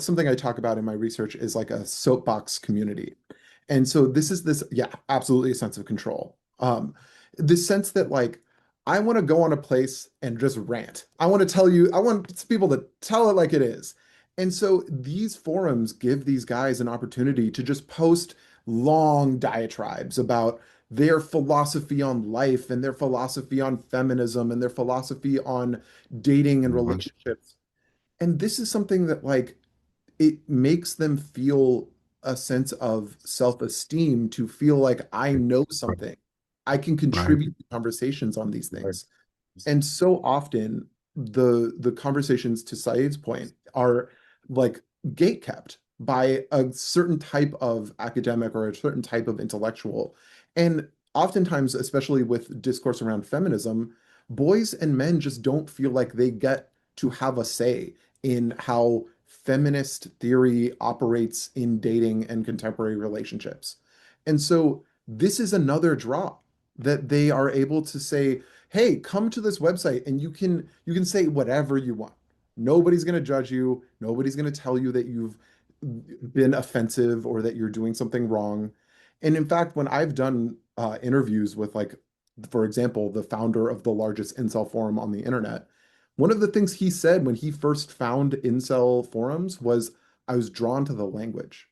something I talk about in my research is like a soapbox community. And so yeah, absolutely a sense of control. This sense that like I want to go on a place and just rant. I want people to tell it like it is. And so these forums give these guys an opportunity to just post long diatribes about their philosophy on life and their philosophy on feminism and their philosophy on dating and Mhm. relationships. And this is something that like it makes them feel a sense of self-esteem to feel like I know Right, something. I can right, contribute to conversations on these right, things. And so often the conversations to Saeed's point are like gate kept by a certain type of academic or a certain type of intellectual. And oftentimes, especially with discourse around feminism, boys and men just don't feel like they get to have a say in how feminist theory operates in dating and contemporary relationships. And so this is another draw that they are able to say, hey, come to this website and you can say whatever you want. Nobody's going to judge you. Nobody's going to tell you that you've been offensive or that you're doing something wrong. And in fact, when I've done interviews with like, for example, the founder of the largest incel forum on the internet, one of the things he said when he first found incel forums was, I was drawn to the language.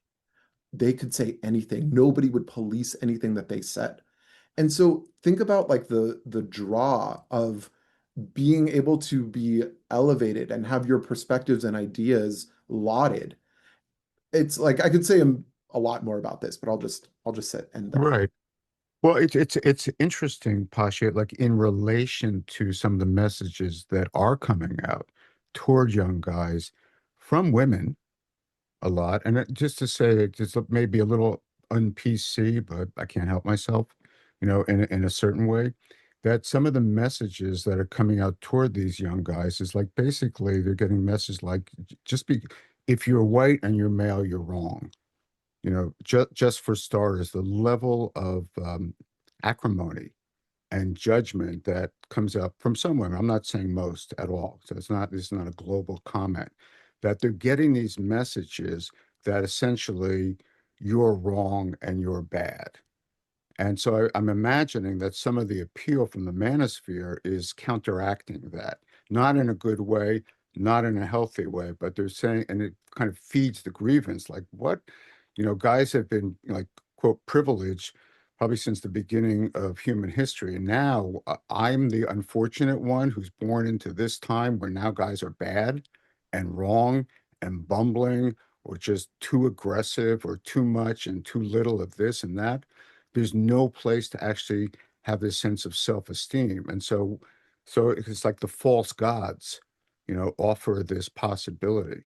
They could say anything. Nobody would police anything that they said. And so think about like the draw of being able to be elevated and have your perspectives and ideas lauded. It's like I could say a lot more about this, but I'll just sit end there. right. Well, it's interesting, Pasha, like in relation to some of the messages that are coming out toward young guys from women a lot. And just to say, it just maybe a little un-PC, but I can't help myself, in a certain way, that some of the messages that are coming out toward these young guys is like basically they're getting messages like just be if you're white and you're male, you're wrong. Just for starters, the level of acrimony and judgment that comes up from some women. I'm not saying most at all. So this is not a global comment, that they're getting these messages that essentially you're wrong and you're bad. And so I'm imagining that some of the appeal from the manosphere is counteracting that, not in a good way, not in a healthy way, but they're saying, and it kind of feeds the grievance, like what, guys have been like, quote, privileged probably since the beginning of human history. And now I'm the unfortunate one who's born into this time where now guys are bad and wrong and bumbling or just too aggressive or too much and too little of this and that. There's no place to actually have this sense of self-esteem. And so it's like the false gods, offer this possibility.